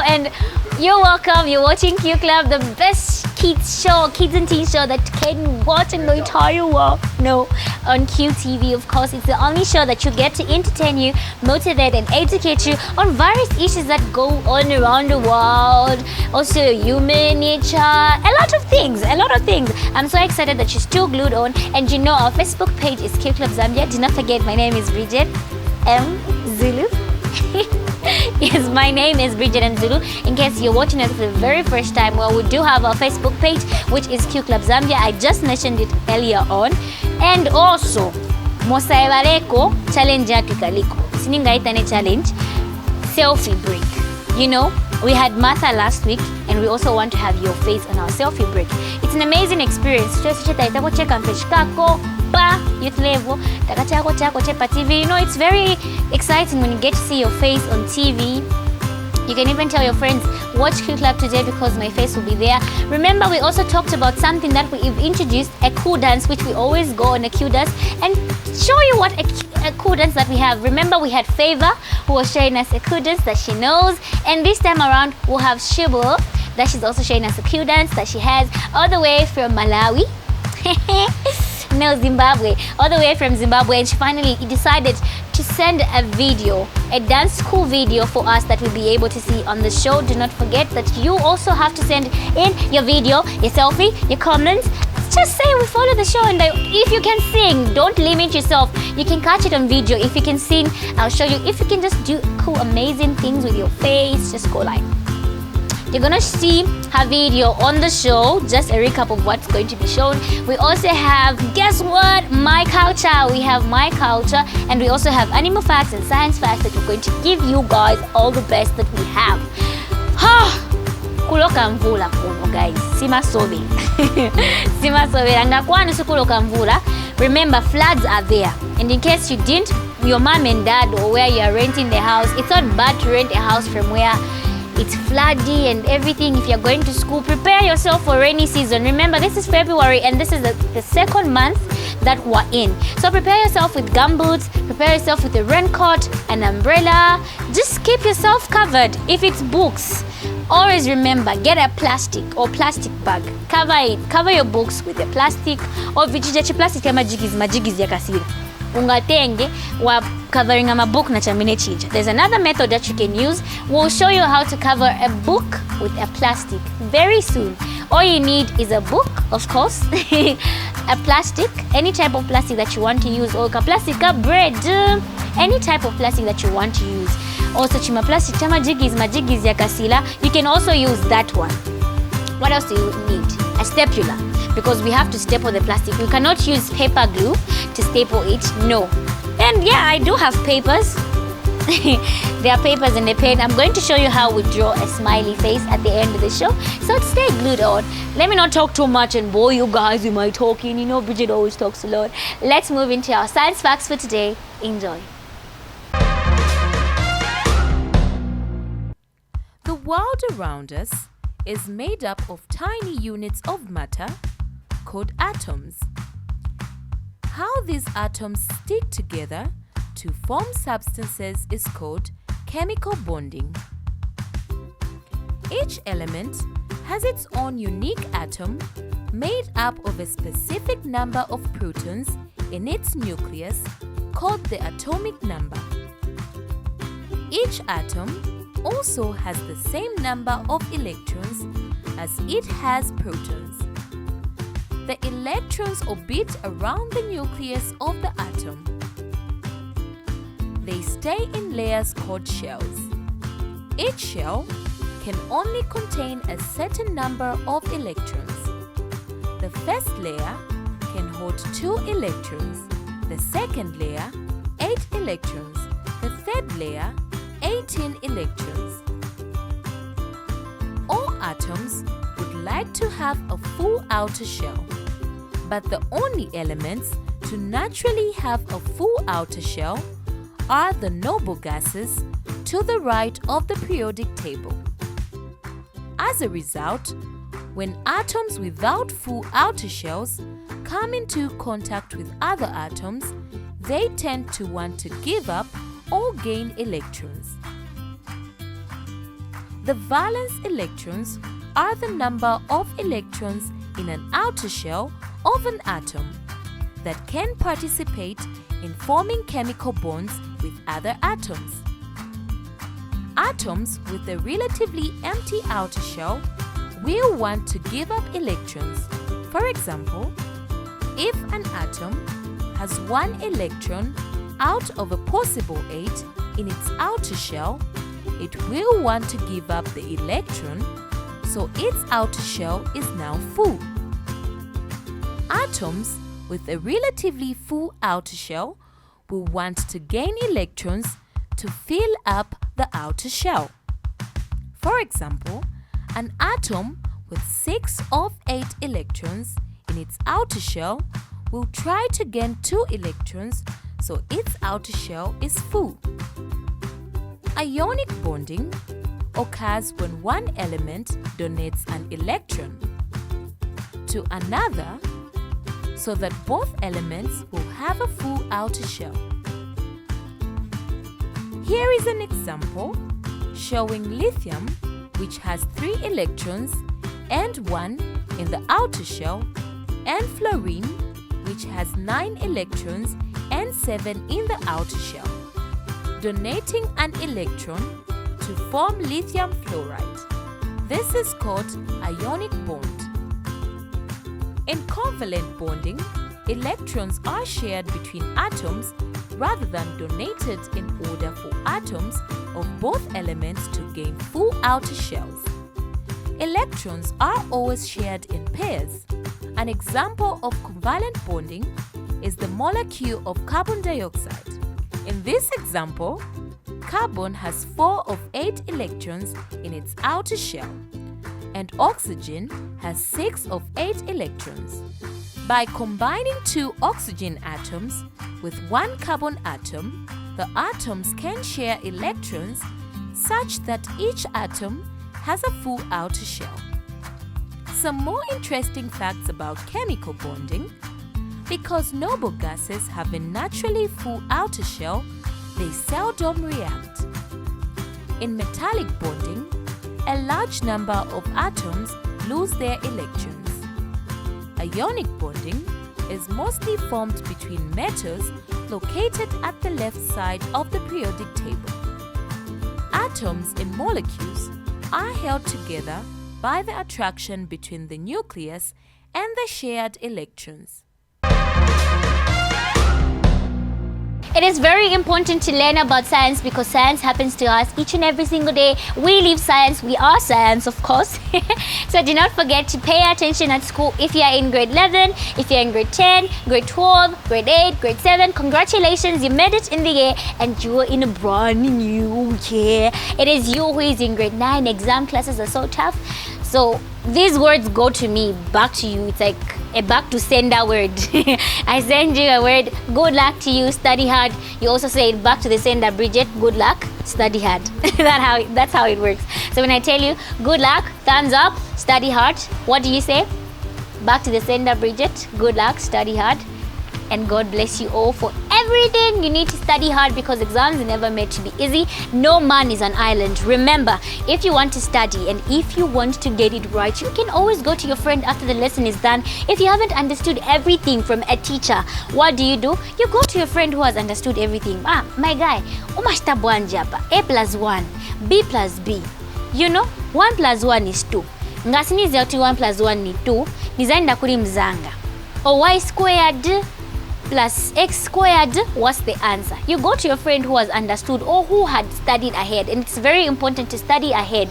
and you're welcome. You're watching Q Club, the best kids and teen show that can watch in the entire world. No, on QTV, of course. It's the only show that you get to entertain you, motivate and educate you on various issues that go on around the world. Also human nature, a lot of things. I'm so excited that you're still glued on. And you know our Facebook page is Q Club Zambia. Do not forget, my name is Bridget M. Zulu. Yes, my name is Bridget M. Zulu. In case you're watching us for the very first time, well, we do have our Facebook page, which is Q Club Zambia. I just mentioned it earlier on. And also, Mosaivareko challenge yatukaliko. Siningaitane challenge, selfie break. You know, we had Martha last week, and we also want to have your face on our selfie break. It's an amazing experience. Youth level, TV. You know, it's very exciting when you get to see your face on TV. You can even tell your friends, watch Q Club today because my face will be there. Remember, we also talked about something that we've introduced, a cool dance, which we always go on a Q dance and show you what a cool dance that we have. Remember, we had Favor who was showing us a cool dance that she knows, and this time around we'll have Shibu that she's also showing us a cool dance that she has all the way from Malawi. No, Zimbabwe, all the way from Zimbabwe, and she finally decided to send a video, a dance school video for us that we'll be able to see on the show. Do not forget that you also have to send in your video, your selfie, your comments. Just say we follow the show, and if you can sing, don't limit yourself. You can catch it on video. If you can sing, I'll show you. If you can just do cool, amazing things with your face, just go live. You're gonna see her video on the show, just a recap of what's going to be shown. We also have, guess what? My culture. We have my culture, and we also have animal facts and science facts that we're going to give you guys all the best that we have. Kuloka mvula kuno, guys. Simasobe. Simasobe. Ngakwana sukuloka mvula. Remember, floods are there. And in case you didn't, your mom and dad or where you are renting the house, it's not bad to rent a house from where it's floody and everything. If you're going to school, prepare yourself for rainy season. Remember, this is February and this is the second month that we're in. So prepare yourself with gumboots, prepare yourself with a raincoat, an umbrella. Just keep yourself covered. If it's books, always remember, get a plastic bag. Cover it. Cover your books with a plastic or vichijachi plastic majigiz yakasira. Ungatenge wa covering a book na chamine chija. There's another method that you can use. We'll show you how to cover a book with a plastic very soon. All you need is a book, of course, a plastic, any type of plastic that you want to use, or plastic bread, any type of plastic that you want to use. Also, chima plastic chama majigiz yakasila. You can also use that one. What else do you need? A stapler, because we have to staple the plastic. We cannot use paper glue to staple it. No. And yeah, I do have papers. There are papers and a pen. I'm going to show you how we draw a smiley face at the end of the show. So stay glued on. Let me not talk too much and bore you guys with my talking. You know, Bridget always talks a lot. Let's move into our science facts for today. Enjoy. The world around us is made up of tiny units of matter called atoms. How these atoms stick together to form substances is called chemical bonding. Each element has its own unique atom made up of a specific number of protons in its nucleus called the atomic number. Each atom also has the same number of electrons as it has protons. The electrons orbit around the nucleus of the atom. They stay in layers called shells. Each shell can only contain a certain number of electrons. The first layer can hold 2 electrons, the second layer 8 electrons, the third layer 18 electrons. All atoms would like to have a full outer shell, but the only elements to naturally have a full outer shell are the noble gases to the right of the periodic table. As a result, when atoms without full outer shells come into contact with other atoms, they tend to want to give up or gain electrons. The valence electrons are the number of electrons in an outer shell of an atom that can participate in forming chemical bonds with other atoms. Atoms with a relatively empty outer shell will want to give up electrons. For example, if an atom has 1 electron out of a possible 8 in its outer shell, it will want to give up the electron, so its outer shell is now full. Atoms with a relatively full outer shell will want to gain electrons to fill up the outer shell. For example, an atom with 6 of 8 electrons in its outer shell will try to gain 2 electrons so its outer shell is full. Ionic bonding occurs when one element donates an electron to another so that both elements will have a full outer shell. Here is an example showing lithium, which has 3 electrons and 1 in the outer shell, and fluorine, which has 9 electrons and 7 in the outer shell, donating an electron to form lithium fluoride. This is called ionic bond. In covalent bonding, electrons are shared between atoms rather than donated in order for atoms of both elements to gain full outer shells. Electrons are always shared in pairs. An example of covalent bonding is the molecule of carbon dioxide. In this example, carbon has 4 of 8 electrons in its outer shell, and oxygen has 6 of 8 electrons. By combining 2 oxygen atoms with 1 carbon atom, the atoms can share electrons such that each atom has a full outer shell. Some more interesting facts about chemical bonding. Because noble gases have a naturally full outer shell, they seldom react. In metallic bonding, a large number of atoms lose their electrons. Ionic bonding is mostly formed between metals located at the left side of the periodic table. Atoms in molecules are held together by the attraction between the nucleus and the shared electrons. It is very important to learn about science because science happens to us each and every single day. We live science, we are science, of course. So do not forget to pay attention at school. If you are in grade 11, if you're in grade 10, grade 12, grade 8, grade 7, congratulations, you made it in the year and you are in a brand new year. It is you who is in grade 9. Exam classes are so tough. So these words go to me, back to you. It's like a back to sender word. I send you a word, good luck to you, study hard. You also say it back to the sender, Bridget, good luck, study hard. That's how it works. So when I tell you, good luck, thumbs up, study hard, what do you say? Back to the sender, Bridget, good luck, study hard. And God bless you all for everything. You need to study hard because exams are never meant to be easy. No man is an island. Remember, if you want to study and if you want to get it right, you can always go to your friend after the lesson is done. If you haven't understood everything from a teacher, what do? You go to your friend who has understood everything. My guy, umashita bwanje apa, A+1, B+B. You know, 1 + 1 is 2. Ngasinize oti 1 + 1 ni 2, nizaenda kuli mzanga. Or y² plus x², what's the answer? You go to your friend who has understood or who had studied ahead. And it's very important to study ahead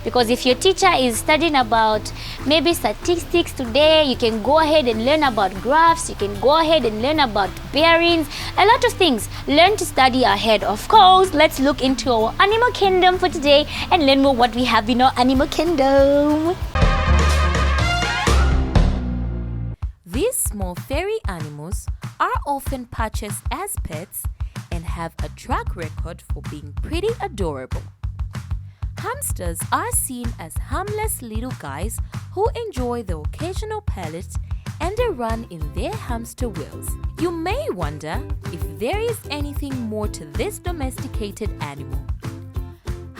because if your teacher is studying about maybe statistics today, you can go ahead and learn about graphs, you can go ahead and learn about bearings, a lot of things. Learn to study ahead. Of course, let's look into our animal kingdom for today and learn more what we have in our animal kingdom. These small fairy animals are often purchased as pets and have a track record for being pretty adorable. Hamsters are seen as harmless little guys who enjoy the occasional pellet and a run in their hamster wheels. You may wonder if there is anything more to this domesticated animal.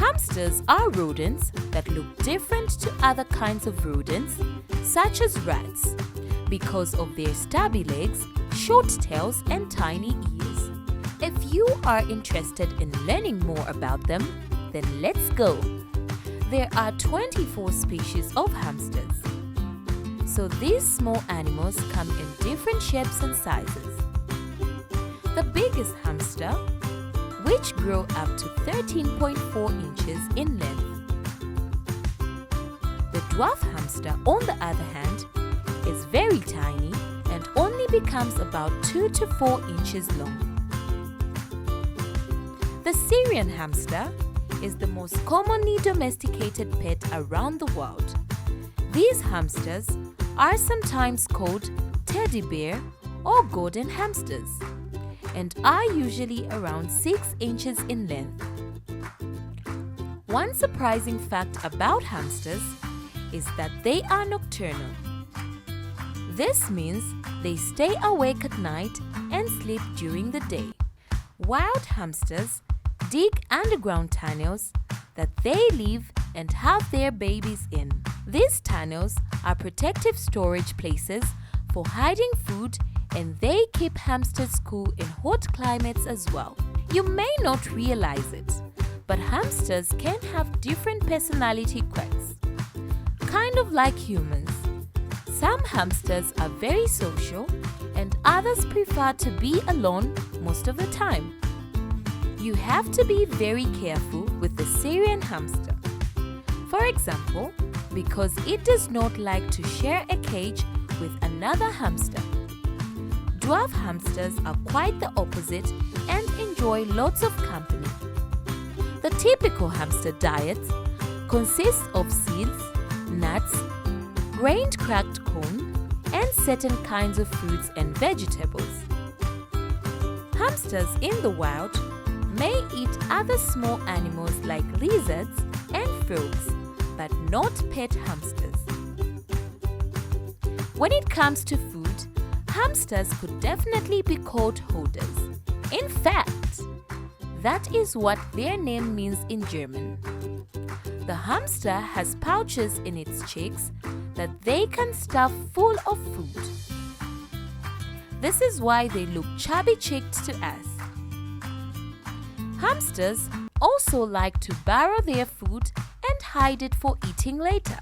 Hamsters are rodents that look different to other kinds of rodents, such as rats, because of their stubby legs, short tails, and tiny ears. If you are interested in learning more about them, then let's go. There are 24 species of hamsters. So these small animals come in different shapes and sizes. The biggest hamster, which grow up to 13.4 inches in length. The dwarf hamster, on the other hand, is very tiny and only becomes about 2 to 4 inches long. The Syrian hamster is the most commonly domesticated pet around the world. These hamsters are sometimes called teddy bear or golden hamsters and are usually around 6 inches in length. One surprising fact about hamsters is that they are nocturnal. This means they stay awake at night and sleep during the day. Wild hamsters dig underground tunnels that they live and have their babies in. These tunnels are protective storage places for hiding food, and they keep hamsters cool in hot climates as well. You may not realize it, but hamsters can have different personality quirks, kind of like humans. Some hamsters are very social and others prefer to be alone most of the time. You have to be very careful with the Syrian hamster. For example, because it does not like to share a cage with another hamster. Dwarf hamsters are quite the opposite and enjoy lots of company. The typical hamster diet consists of seeds, nuts, grained cracked corn, and certain kinds of fruits and vegetables. Hamsters in the wild may eat other small animals like lizards and frogs, but not pet hamsters. When it comes to food, hamsters could definitely be called hoarders. In fact, that is what their name means in German. The hamster has pouches in its cheeks that they can stuff full of food. This is why they look chubby-cheeked to us. Hamsters also like to burrow their food and hide it for eating later.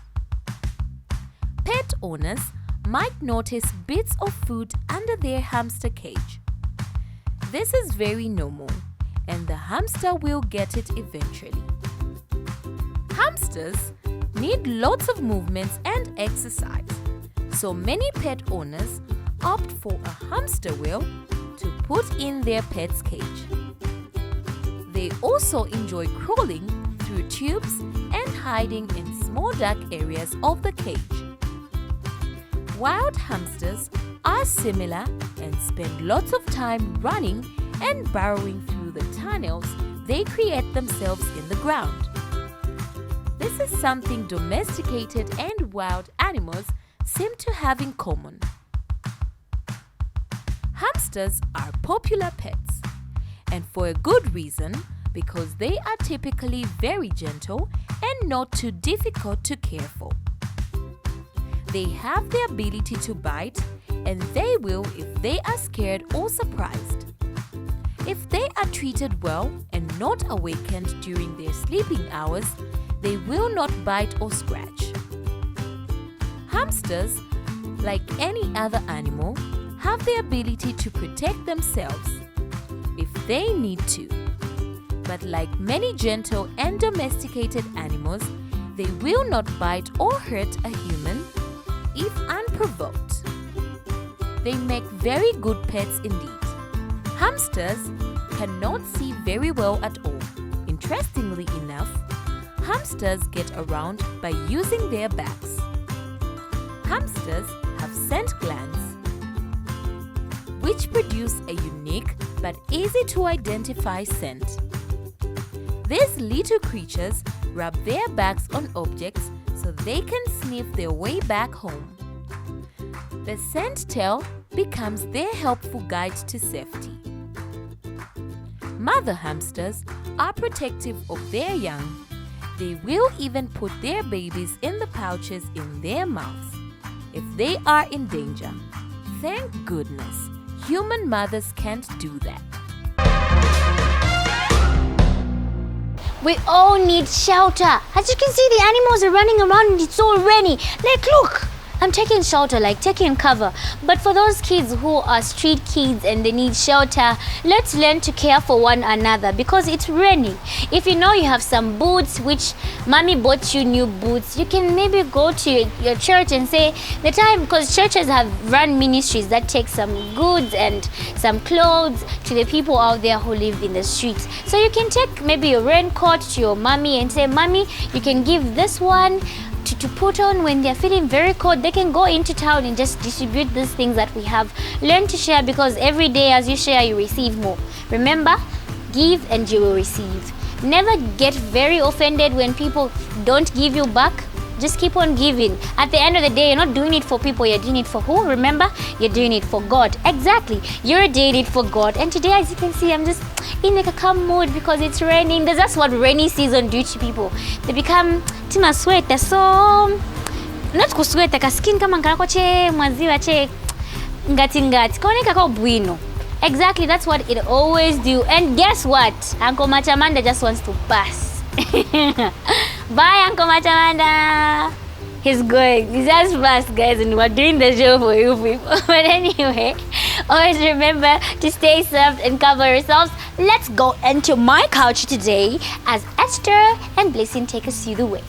Pet owners might notice bits of food under their hamster cage. This is very normal, and the hamster will get it eventually. Hamsters need lots of movements and exercise, so many pet owners opt for a hamster wheel to put in their pet's cage. They also enjoy crawling through tubes and hiding in small dark areas of the cage. Wild hamsters are similar and spend lots of time running and burrowing through the tunnels they create themselves in the ground. This is something domesticated and wild animals seem to have in common. Hamsters are popular pets, and for a good reason, because they are typically very gentle and not too difficult to care for. They have the ability to bite, and they will if they are scared or surprised. If they are treated well and not awakened during their sleeping hours, they will not bite or scratch. Hamsters, like any other animal, have the ability to protect themselves if they need to. But like many gentle and domesticated animals, they will not bite or hurt a human if unprovoked. They make very good pets indeed. Hamsters cannot see very well at all. Interestingly enough, hamsters get around by using their backs. Hamsters have scent glands, which produce a unique but easy to identify scent. These little creatures rub their backs on objects so they can sniff their way back home. The scent tail becomes their helpful guide to safety. Mother hamsters are protective of their young They will even put their babies in the pouches in their mouths if they are in danger. Thank goodness, human mothers can't do that. We all need shelter. As you can see, the animals are running around and it's all rainy. Like, look, I'm taking shelter, like taking cover. But for those kids who are street kids and they need shelter, let's learn to care for one another because it's raining. If you know you have some boots, which mommy bought you new boots, you can maybe go to your church and say the time, because churches have run ministries that take some goods and some clothes to the people out there who live in the streets. So you can take maybe a raincoat to your mommy and say, mommy, you can give this one to put on when they're feeling very cold. They can go into town and just distribute these things that we have. Learn to share because every day as you share, you receive more. Remember, give and you will receive. Never get very offended when people don't give you back. Just keep on giving. At the end of the day, you're not doing it for people, you're doing it for who? Remember, you're doing it for God. Exactly. You're doing it for God. And today, as you can see, I'm just in like a calm mood because it's raining. That's what rainy season do to people. They become tima sweater. So, not kusweater, ka skin kama nkarako che mwaziwa che ngati. Kaoneka kao bwino. Exactly, that's what it always do. And guess what? Uncle Machamanda just wants to pass. Bye, Uncle Machamanda. He's going. He's just fast, guys, and we're doing the show for you people. But anyway, always remember to stay safe and cover yourselves. Let's go into my culture today as Esther and Blessing take us through the way.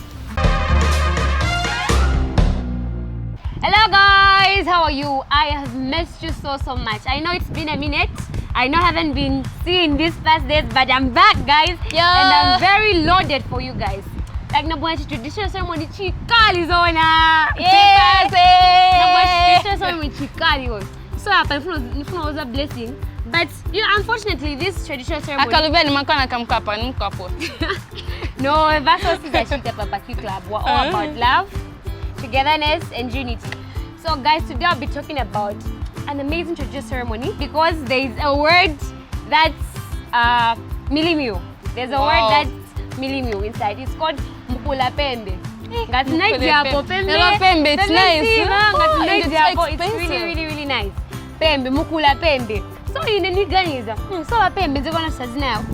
Hello guys, how are you? I have missed you so much. I know it's been a minute. I know I haven't been seeing these past days, but I'm back, guys. Yo. And I'm very loaded for you guys. Like nabuwa traditional ceremony chikali zona. Yes. Nabuwa traditional ceremony chikali was. So hapa nifuna was a blessing. But you know, unfortunately, this traditional ceremony. Akalubeni makana kamkapa ni mkapo. No, that's what is a Barbecue Club. We're all about love, togetherness, and unity. So guys, today I'll be talking about an amazing traditional ceremony because there is a word that's milimiu. There's a word that's milimiu inside. It's called mukula pembe. That's nice. Pembe, it's nice. It's really nice. Pembe, mukula pembe. So you need ganiza. So pembe is gonna say now.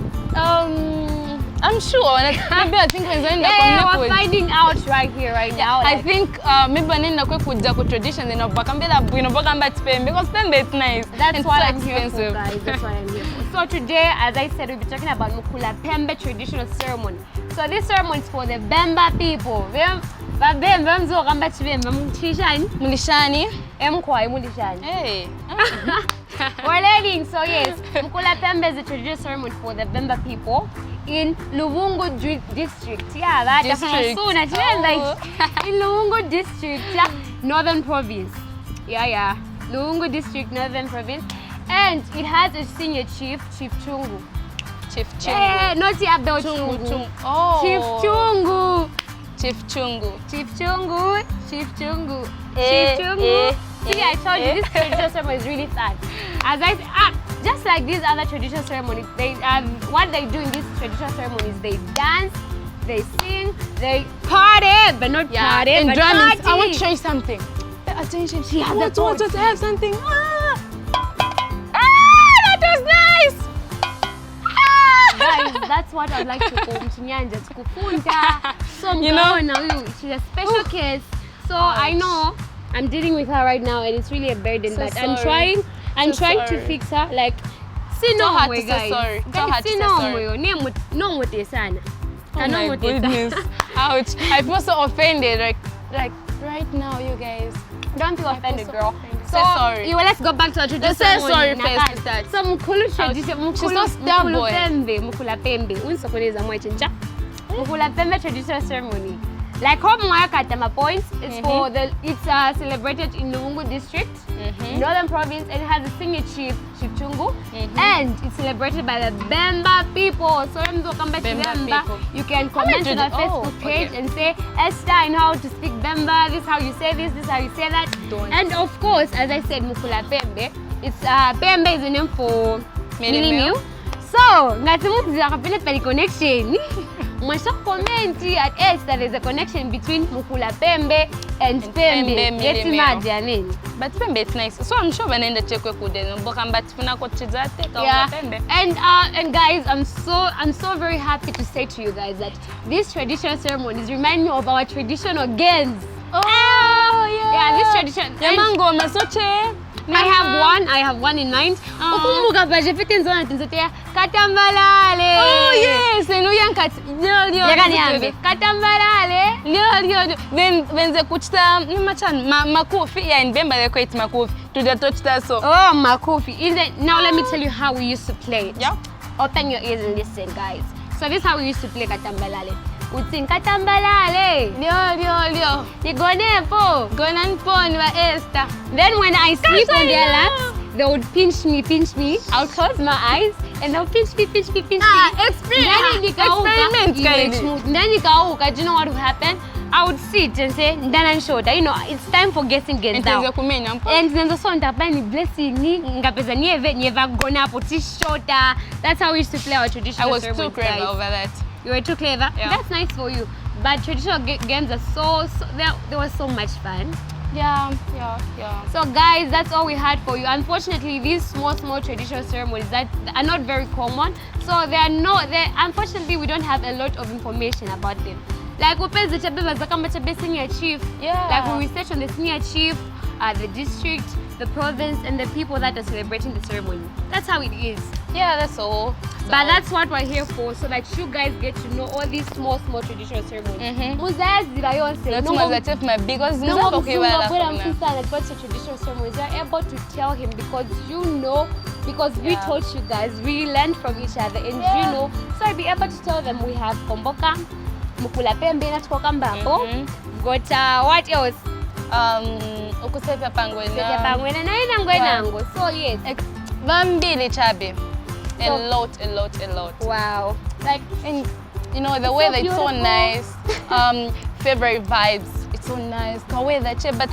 I'm sure. Maybe I think we're finding out right here, right now. I think maybe nenda kwe kuja ku tradition then bakambela bwino bakamba pembe because pembe it's nice. That's why I'm expensive. here for, guys. That's why I'm here for. So today, as I said, we'll be talking about Mukula Pembe traditional ceremony. So this ceremony is for the Bemba people. Mulishani. Hey. Hey. We're learning. So yes, Mukula Pembe is a traditional ceremony for the Bemba people in Luvungu district. Yeah, that district. In Luvungu district, yeah, Northern Province. Yeah. Luvungu district, Northern Province. And it has a senior chief, Chief Chungu. Chief Chungu. Yeah, not Abdel Chungu. Oh. Chief Chungu. Chief Chungu. Chief Chungu. Chief Chungu. Chief Chungu. See, I told you this traditional ceremony is really fun. As I said, just like these other traditional ceremonies, they what they do in these traditional ceremonies, they dance, they sing, they party, but not party, and but drumming. party. I want to show you something. Pay attention. Yeah, I want to have something. That was nice. Guys, that's what I'd like to call Mchinyanja Tukufunda. So You know? She's a special case. So I know I'm dealing with her right now and it's really a burden, So but sorry. I'm trying to sorry. fix her. Like, So hard to say sorry. So hard to say sorry. Oh my goodness. Ouch. I feel so offended. Like right now, you guys. Don't feel offended, girl. Say sorry. Let's go back to our traditional Say ceremony. sorry first with that. So mukulu tradition, She's so stubborn. Mukula pembe. Unsokoleza mwechenja. Mukula pembe traditional ceremony. Like how Mwaka my points, it's for it's celebrated in Luvungu district, Northern Province, and it has a senior chief, Chief Chungu, and it's celebrated by the Bemba people. So when you come back to Bemba, you can comment on our Facebook page and say, Esther, I know how to speak Bemba, this is how you say this is how you say that. And of course, as I said, Mukula Pembe, it's Pembe is a name for Milimiu. So, ngati mtu zakapenda pali connection. Mwasha comment at S that there's a connection between Mukula Pembe and Pembe. Yes, imagine. But Pembe it's nice. So I'm sure when check kude mbokamba tifuna kochizate ka Pembe. And guys, I'm so very happy to say to you guys that these traditional ceremonies remind me of our traditional games. Oh yeah. Yeah, this tradition. Yamango masoche. I have one in mind. Ukumbuka bajefite nzona tinzotea katambalale. Oh yes, nuyankati. Yakaniambe katambalale. Then venze kuchita machan makofi ya inbemba le kwait makofi. Tudatochita so. Oh, makofi. Now let me tell you how we used to play it. Yeah. Open your ears and listen, guys. So this is how we used to play katambalale. Utsing katambalale. Lio. Nigonepo. Gonanpo ni wa Esther. Then when I sleep on their laps, they would pinch me. I'll close my eyes and they'll pinch me. Experiment Then nikauka, do you know what would happen? I would sit and say, Ndana Shota, you know, it's time for getting down. And then the son tapani blessing ni ngapeza nieva gona poti shota. That's how we used to play our traditional I was ceremonies, too clever guys. over that. You were too clever? Yeah. That's nice for you. But traditional games are they were so much fun. Yeah. So guys, that's all we had for you. Unfortunately, these small traditional ceremonies that are not very common. So unfortunately we don't have a lot of information about them. Like the senior chief. Yeah. Like we research on the senior chief, the district, the province, and the people that are celebrating the ceremony. That's how it is. Yeah, that's all. But that's what we're here for, so that you guys get to know all these small traditional ceremonies. That's my biggest traditional ceremonies. You're able to tell him because we taught you guys, we learned from each other, and you know, so I'll be able to tell them we have Komboka, Mukula Pembe, Natokambambo, got what else? Ukusepa pangwena. So yes. Bambili chabi. A lot. Wow. Like, and you know the weather, it's so nice. Favorite vibes, it's so nice. The weather, but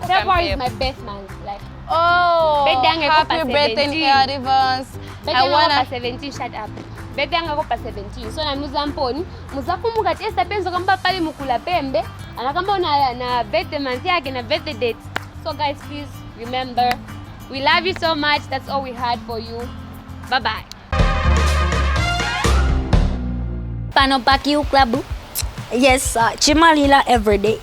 February is my best month. Like, happy birthday in advance. I wanna 17, shut up. Birthday yangu pa 17. So na muzamponi, muzakumbuka testa penzo kamba pale Mukula Pembe, anakamba na birthday month yake na birthday date. So guys, please remember, we love you so much. That's all we had for you. Bye-bye. Panopakiu Club. Yes, Chimalila every day.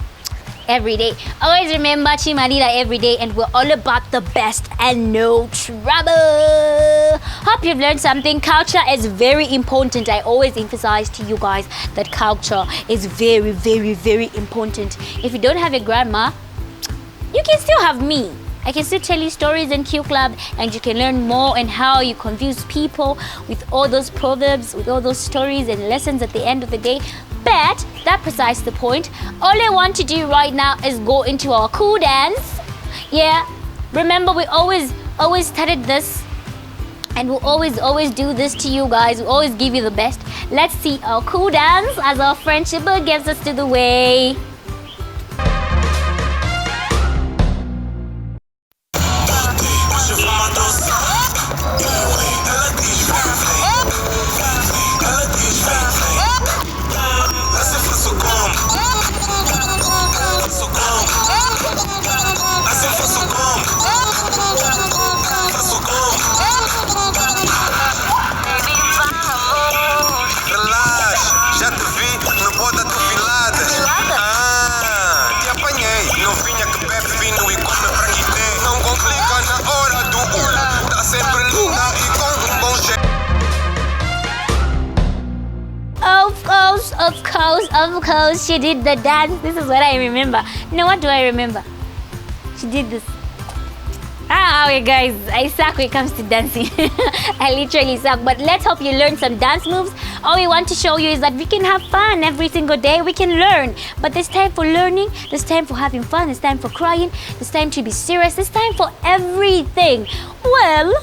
Every day. Always remember Chimalila every day, and we're all about the best and no trouble. Hope you've learned something. Culture is very important. I always emphasize to you guys that culture is very, very, very important. If you don't have a grandma, you can still have me. I can still tell you stories in Q Club, and you can learn more and how you confuse people with all those proverbs, with all those stories and lessons at the end of the day. But that besides the point. All I want to do right now is go into our cool dance. Yeah, remember we always started this, and we'll always do this to you guys. We always give you the best. Let's see our cool dance as our friendship gives us to the way. Of course, she did the dance. This is what I remember. You know, what do I remember? She did this. Okay, guys, I suck when it comes to dancing. I literally suck. But let's hope you learn some dance moves. All we want to show you is that we can have fun every single day. We can learn. But there's time for learning. There's time for having fun. There's time for crying. There's time to be serious. There's time for everything. Well,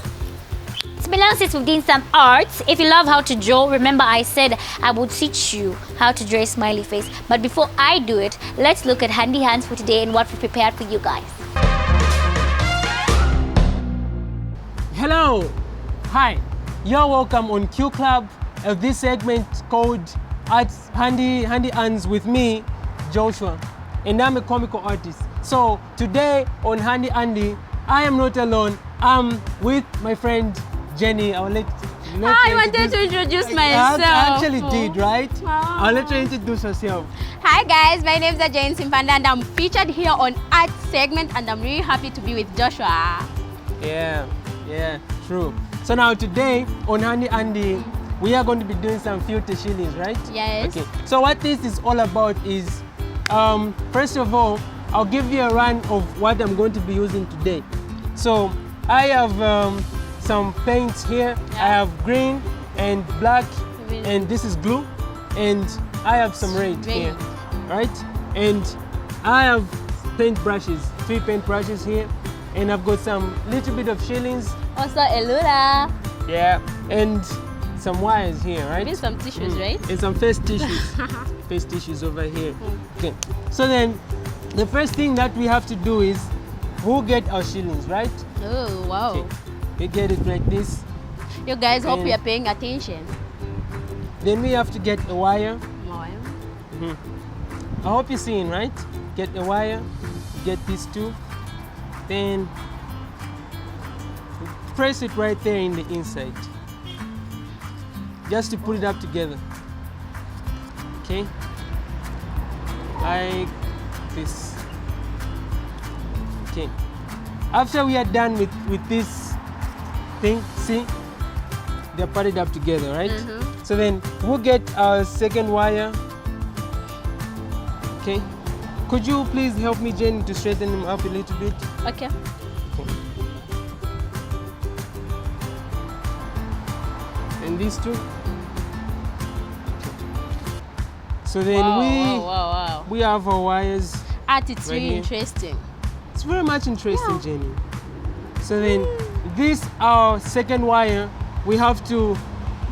it's been long since we've done some arts. If you love how to draw, remember I said I would teach you how to draw a smiley face. But before I do it, let's look at handy hands for today and what we prepared for you guys. Hello. Hi. You're welcome on Q Club of this segment called at Handy Hands with me, Joshua, and I'm a comical artist. So today on Handy Andy, I am not alone. I'm with my friend Jenny. I'll let I wanted to introduce myself. I actually did, right? I'll let her introduce herself. Hi guys, my name is Jane Simpanda and I'm featured here on Art segment and I'm really happy to be with Joshua. Yeah, true. So now today on Handy Andy, we are going to be doing some filter shillings, right? Yes. Okay. So what this is all about is, first of all, I'll give you a run of what I'm going to be using today. So I have some paints here. I have green and black, and this is glue, and I have some red here, right? And I have paint brushes, 3 paint brushes here, and I've got some little bit of shillings. Also a lura. Yeah, and some wires here, right? Maybe some tissues, right? And some face tissues. Face tissues over here. Okay. So then, the first thing that we have to do is, we'll get our shillings, right? Oh, wow. Okay. We get it like this. You guys hope And you're paying attention. Then we have to get a wire. Wow. I hope you're seeing, right? Get a wire, get these two, then press it right there in the inside. Just to put it up together. Okay? Like this. Okay. After we are done with this thing, see? They're putted up together, right? So then we'll get our second wire. Okay. Could you please help me, Jen, to straighten them up a little bit? Okay. And these two. So then wow. we have our wires. Art, it's Right really here. interesting. It's very much interesting, Jenny. So then this our second wire, we have to Oh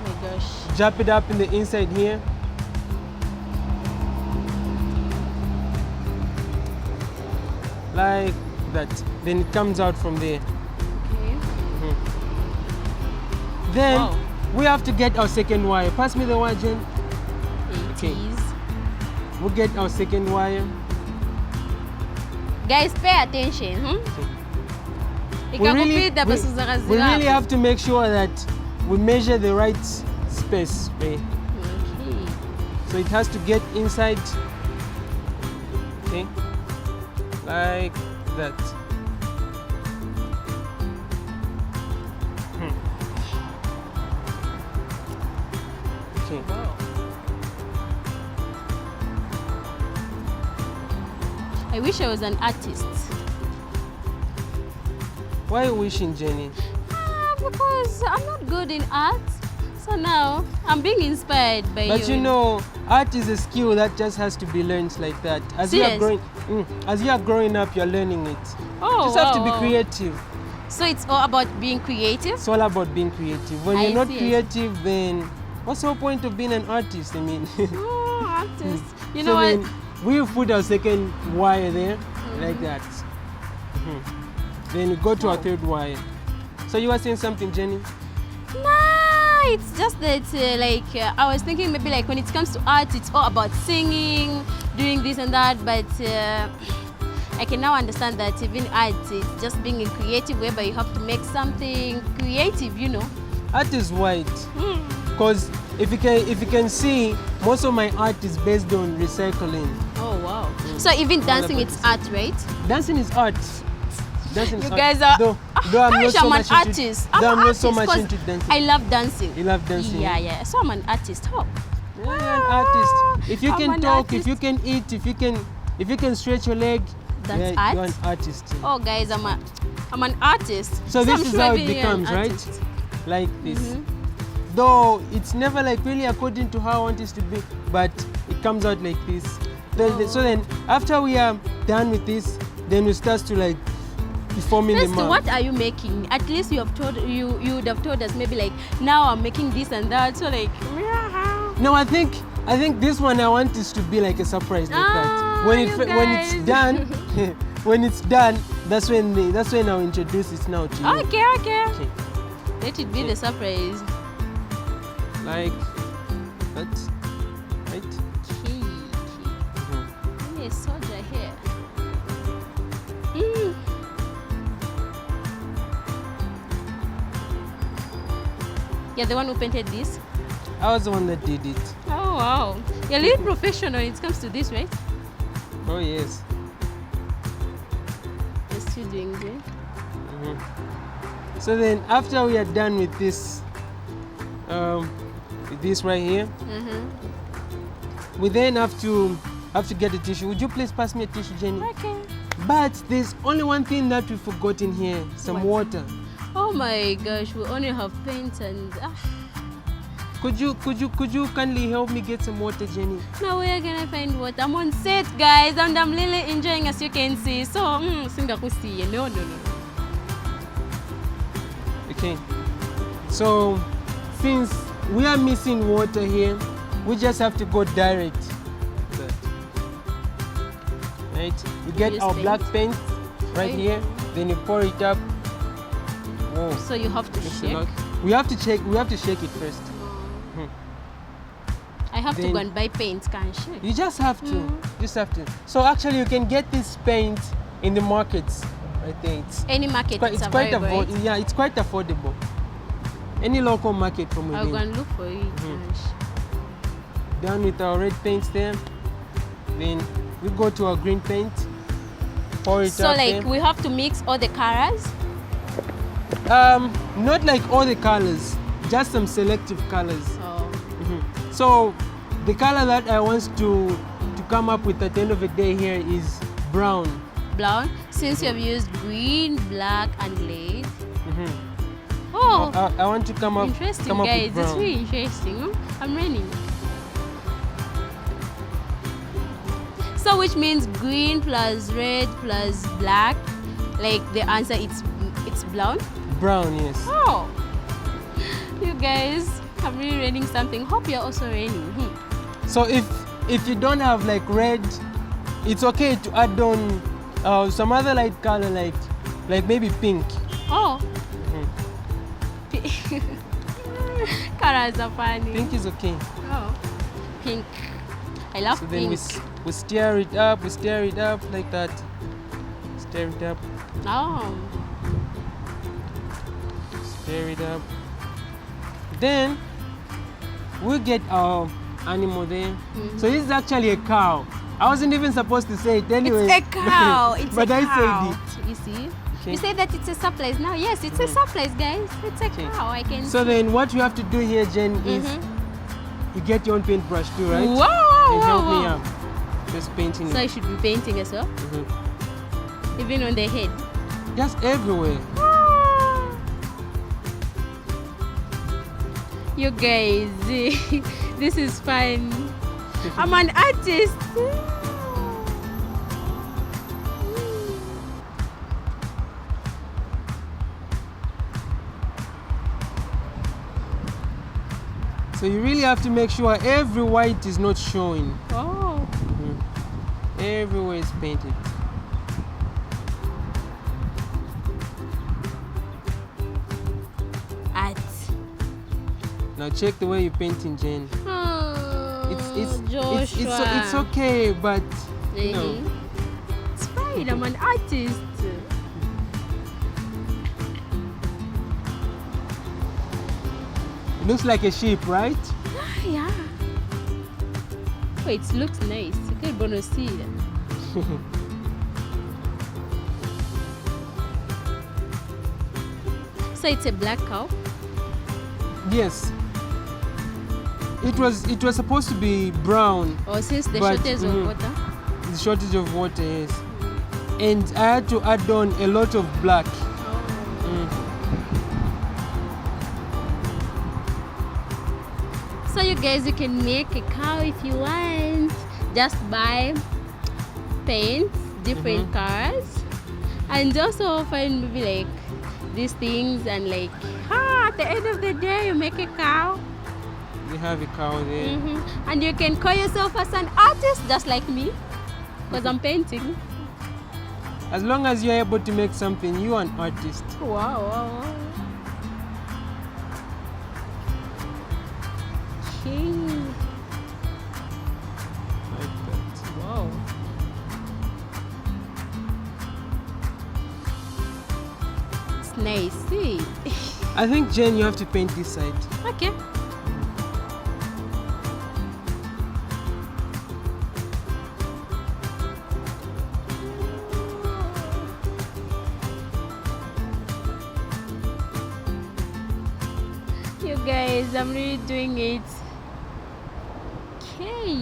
my gosh. drop it up in the inside here. Like that. Then it comes out from there. Okay. Then Wow. we have to get our second wire. Pass me the wire, Jen. Okay. 80s. We'll get our second wire. Guys, pay attention. We really have to make sure that we measure the right space, right? Okay. So it has to get inside, okay, like that. Okay. Wow. I wish I was an artist. Why are you wishing, Jenny? Because I'm not good in art. So now I'm being inspired by you. But you know, art is a skill that just has to be learned like that. As you are growing up, you're learning it. Oh, just have to be wow. creative. So it's all about being creative? It's all about being creative. When I you're not see. creative, then what's the whole point of being an artist? I mean, Oh, artist. You so know then what? we put our second wire there, like that. Then we go to our third wire. So you were saying something, Jenny? Nah, it's just that I was thinking maybe like when it comes to art, it's all about singing, doing this and that, but I can now understand that even art is just being a creative whereby you have to make something creative, you know. Art is wide. Because if you can see, most of my art is based on recycling. Oh wow. So even dancing about it's art, right? Dancing is art. Dancing is You art. guys are Though I'm not so I'm an much artist. into, I'm though an I'm not so artist much 'cause into dancing. I love dancing. You love dancing? Yeah. So I'm an artist. Oh. Yeah, you're an artist. If you I'm can an talk, artist. if you can eat, if you can stretch your leg, That's yeah, you're art? an artist. Oh guys, I'm an artist. So this I'm is sure how it even you're an becomes, right? artist. Like this. Though it's never like really according to how I want it to be, but it comes out like this. So then after we are done with this, then we start to like forming the First, map. what are you making? At least you would have told us maybe like now I'm making this and that. So like No, I think this one I want this to be like a surprise like that. When it's guys. done, when it's done, that's when I'll introduce it now to you. Okay. Okay. Let it be the surprise. Like that. soldier here. You're the one who painted this? I was the one that did it. Oh wow. You're a little professional when it comes to this, right? Oh yes. You're still doing good. So then after we are done with this right here, we then have to get a tissue. Would you please pass me a tissue, Jenny? Okay. But there's only one thing that we forgot in here, some water. Oh my gosh, we only have paint and Could you kindly help me get some water, Jenny? now where can I find water? I'm on set, guys, and I'm really enjoying, as you can see. So singakusiye. No. Okay. So since we are missing water here, we just have to go direct. Right? We get use our paint. black paint right here, then you pour it up. Whoa. So you have to It's a shake. lot. We have to shake it first. I have to Then- go and buy paint, can't you? You just have to. Just have to. So actually you can get this paint in the markets. I think Any market it's quite available, right? yeah, it's quite affordable. Any local market from I'll go within. and look for it. gosh. Done with our red paints there. Then we go to our green paint. Pour it So up like there. we have to mix all the colors. Not like all the colors, just some selective colors. Oh. So the color that I want to come up with at the end of the day here is brown. Brown. Since you have used green, black, and red. Oh, I want to come up interesting, come up guys. with brown. It's really interesting. I'm running. So which means green plus red plus black. Like the answer, it's brown. Brown, yes. Oh, you guys, I'm really reading something. Hope you're also reading. So if you don't have like red, it's okay to add on some other light color like maybe pink. Oh. Colors are funny. Pink is okay. Oh, pink. I love So then pink. we stir it up like that. Stir it up, Oh. stir it up. Then we get our animal there. So this is actually a cow. I wasn't even supposed to say it anyway. It's a cow. It's but a I cow. said it. You see? Okay. You say that it's a surprise now. Yes, it's a surprise, guys. It's a Okay. cow. I can. So then what you have to do here, Jen, is you get your own paintbrush too, right? Wow! And help me wow. out. Just painting So it. I should be painting as well, even on the head. Just everywhere. You guys, this is fun. I'm an artist. So you really have to make sure every white is not showing. Oh. Everywhere is painted. Art. Now check the way you're painting, Jen. Oh, It's okay, but you know. It's fine. I'm an artist. It looks like a sheep, right? Yeah. Wait, it looks nice. You can bonus see it. So it's a black cow. Yes. It was supposed to be brown. Or since the But, shortage of water. The shortage of water, yes. And I had to add on a lot of black. So you guys, you can make a cow if you want. Just buy paints, different colors, and also find maybe like these things and like at the end of the day you make a cow. You have a cow there. And you can call yourself as an artist just like me because I'm painting. As long as you're able to make something, you're an artist. Wow. Okay. Like that. Wow. nice. See? I think, Jen, you have to paint this side. Okay. You guys, I'm really doing it. Okay.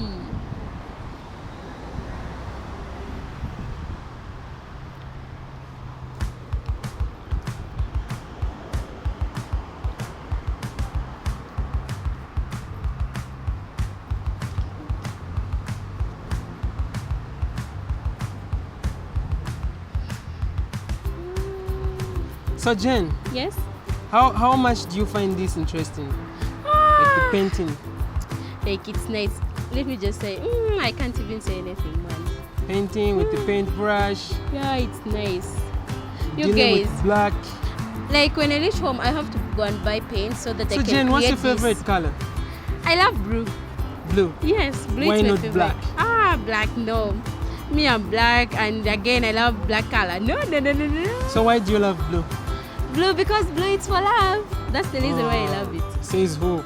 So, Jen, Yes? how much do you find this interesting? Like the painting. Like, it's nice. Let me just say, I can't even say anything, man. Painting with the paintbrush. Yeah, it's nice. You Dealing guys, with black. like when I reach home, I have to go and buy paint so that I So, can Jen, what's your create this. favorite color? I love blue. Blue. Yes, blue Why is my not favorite. black? Black, no. Me, I'm black, and again, I love black color. No. So why do you love blue? Blue, because blue is for love. That's the reason why I love it. Says who?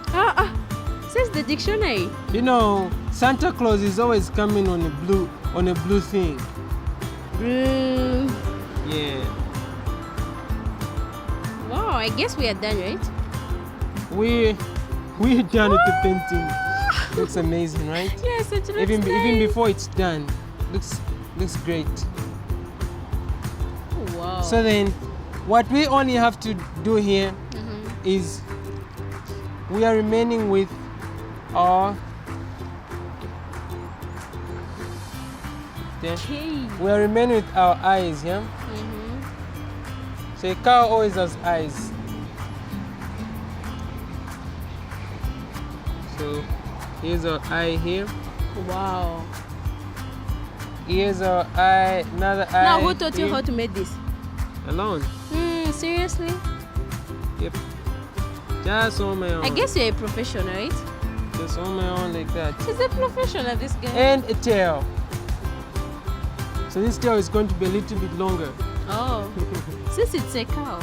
Says the dictionary. You know, Santa Claus is always coming on a blue thing. Blue. Yeah. Wow, I guess we are done, right? We're done with the painting. Looks amazing, right? Yes, it looks Even nice. before it's done, looks great. Oh, wow. So then, what we only have to do here is we are remaining with our. Okay. We are remaining with our eyes, yeah. So a cow always has eyes. So here's our eye here. Wow. Here's our eye, another eye. Now, who taught you here. how to make this? Alone. Seriously? Yep. Just on my own. I guess you're a professional, right? Just on my own like that. He's a professional, this guy. And a tail. So this tail is going to be a little bit longer. Oh, since it's a cow.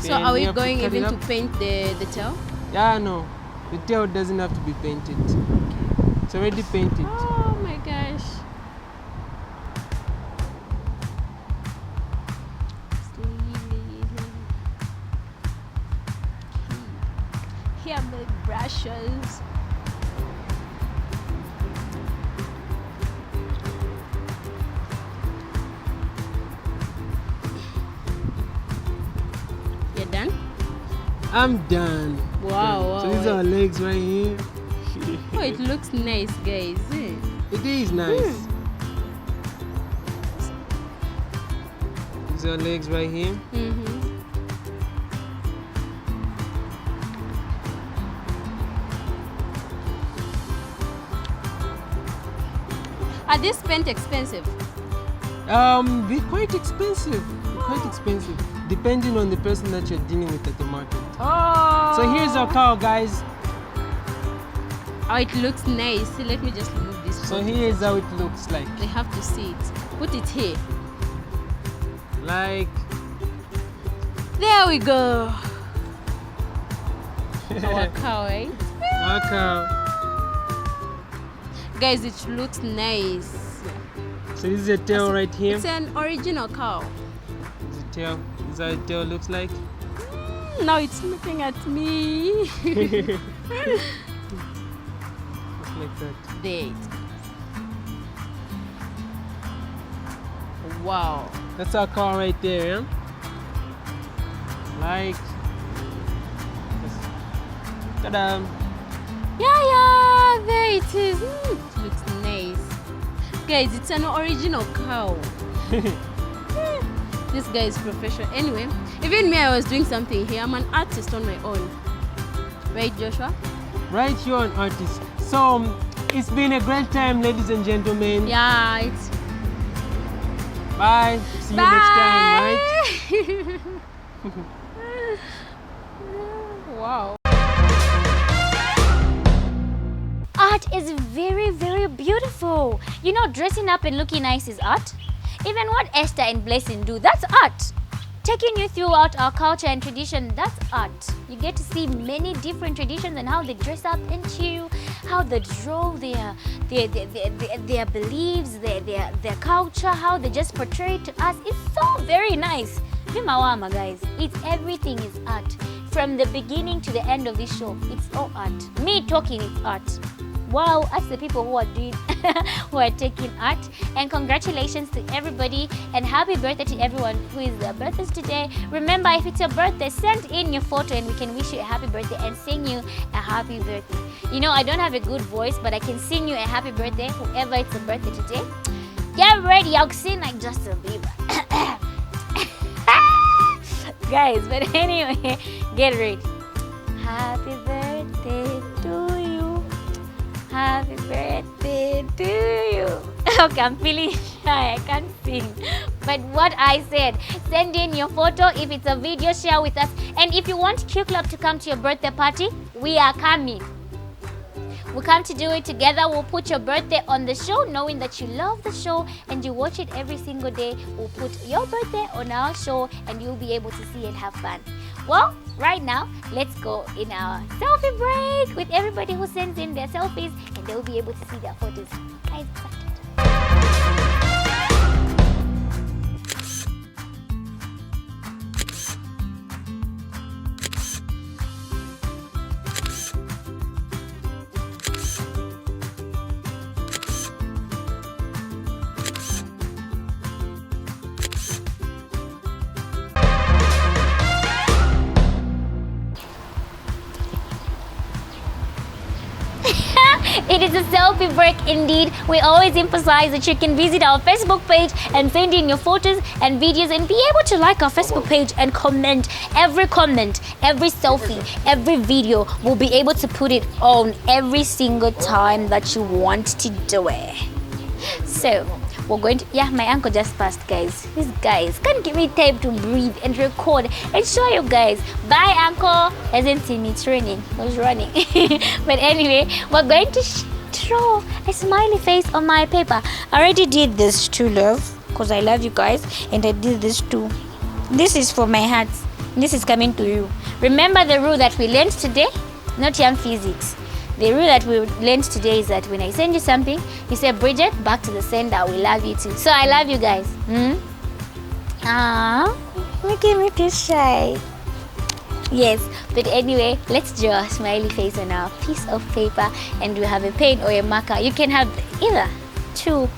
So Then are we we have to going cut it even to up. paint the tail? Yeah, no. The tail doesn't have to be painted. It's already painted. Oh my gosh. Here are my brushes. You're done? I'm done. Wow, So wow, these are our legs right here. Oh, it looks nice, guys. It is nice. These are legs right here. Are these paint expensive? They're quite expensive. Depending on the person that you're dealing with at the market. Oh. So here's our cow, guys. Oh, it looks nice. Let me just remove this. So photo. here's how it looks like. They have to see it. Put it here. Like There we go. Our cow, right? our cow. Guys, it looks nice. So this is a tail right here. It's an original cow. This is a tail. This is how a tail looks like. Now it's looking at me. Just like that. There. Wow. That's our car right there, yeah? Like ta-da! Yeah, there it is. It looks nice. Guys, it's an original cow. This guy is professional. Anyway, even me, I was doing something here. I'm an artist on my own. Right, Joshua? Right, you're an artist. So it's been a great time, ladies and gentlemen. Yeah, it's... Bye. See you next time, right? Wow. Art is very, very beautiful. You know, dressing up and looking nice is art. Even what Esther and Blessing do, that's art. Taking you throughout our culture and tradition, that's art. You get to see many different traditions and how they dress up and cheer, how they draw their beliefs, their culture, how they just portray it to us. It's so very nice. Mimawama, guys, everything is art. From the beginning to the end of this show, it's all art. Me talking is art. Wow, that's the people who are doing, who are taking art. And congratulations to everybody and happy birthday to everyone who is their birthdays today. Remember, if it's your birthday, send in your photo and we can wish you a happy birthday and sing you a happy birthday. You know, I don't have a good voice, but I can sing you a happy birthday, whoever it's a birthday today. Get ready, I'll sing like Justin Bieber. Guys, but anyway, get ready. Happy birthday to you. Happy birthday to you. Okay, I'm feeling shy. I can't sing. But what I said, send in your photo. If it's a video, share with us. And if you want Q Club to come to your birthday party, we are coming. We come to do it together. We'll put your birthday on the show, knowing that you love the show and you watch it every single day. We'll put your birthday on our show and you'll be able to see and have fun. Well, right now, let's go in our selfie break with everybody who sends in their selfies and they'll be able to see their photos. Guys, excited. It is a selfie break indeed. We always emphasize that you can visit our Facebook page and send in your photos and videos and be able to like our Facebook page and comment, every selfie, every video. We'll be able to put it on every single time that you want to do it. So we're going to, yeah, my uncle just passed, guys. These guys can't give me time to breathe and record and show you guys. Bye, uncle. Hasn't seen me training. I was running. But anyway, we're going to draw a smiley face on my paper. I already did this too, love, because I love you guys, and I did this too. This is for my heart. This is coming to you. Remember the rule that we learned today? Not young physics. The rule that we learned today is that when I send you something, you say, Bridget, back to the sender, we love you too. So I love you guys. Making me too shy. Yes, but anyway, let's draw a smiley face on our piece of paper and we have a pen or a marker. You can have either two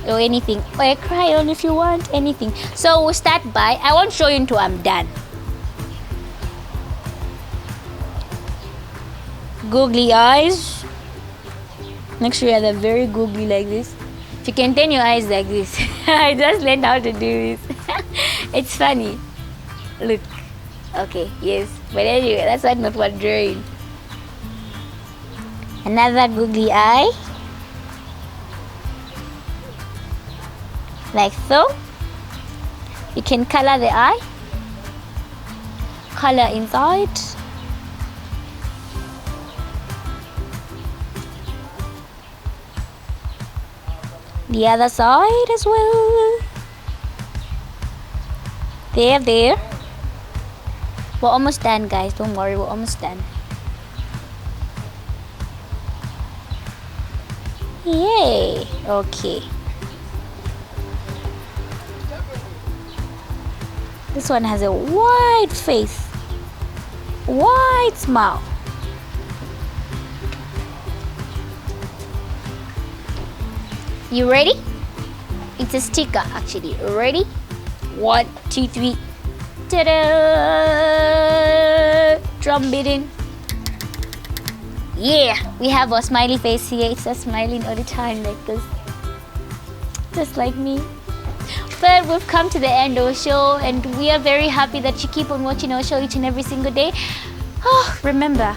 or anything, or a crayon if you want, anything. So we'll start by, I won't show you until I'm done. Googly eyes. Make sure they're very googly like this. If you can turn your eyes like this. I just learned how to do this. It's funny. Look. Okay, yes. But anyway, that's not what drawing. Another googly eye. Like so. You can color the eye. Color inside. The other side as well. There. We're almost done, guys. Don't worry, we're almost done. Yay! Okay. This one has a wide face. Wide smile. You ready? It's a sticker actually. Ready? 1, 2, 3. Ta-da! Drum beating. Yeah, we have our smiley face here. It's just smiling all the time like this. Just like me. But we've come to the end of the show and we are very happy that you keep on watching our show each and every single day. Oh, remember,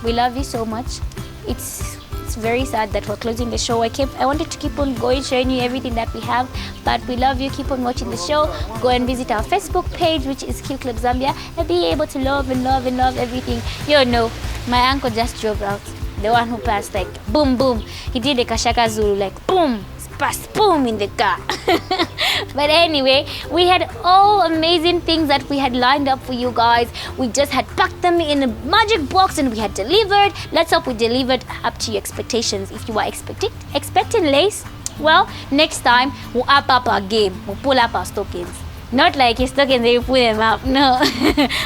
we love you so much. It's very sad that we're closing the show. I wanted to keep on going, showing you everything that we have, but we love you. Keep on watching the show. Go and visit our Facebook page, which is Q Club Zambia, and be able to love everything. You know, my uncle just drove out. The one who passed, like boom boom. He did a Kashaka Zulu, like boom. bus, boom, in the car. But anyway, we had all amazing things that we had lined up for you guys. We just had packed them in a magic box and we had delivered. Let's hope we delivered up to your expectations. If you are expecting lace, well, next time we'll up our game. We'll pull up our stockings. Not like your stockings and you pull them up. No.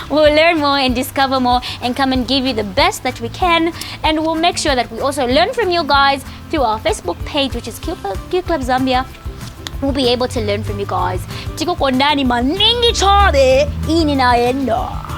We'll learn more and discover more and come and give you the best that we can. And we'll make sure that we also learn from you guys through our Facebook page, which is Q Club Zambia. We'll be able to learn from you guys. Tiko kondani maningi chobe ini naenda.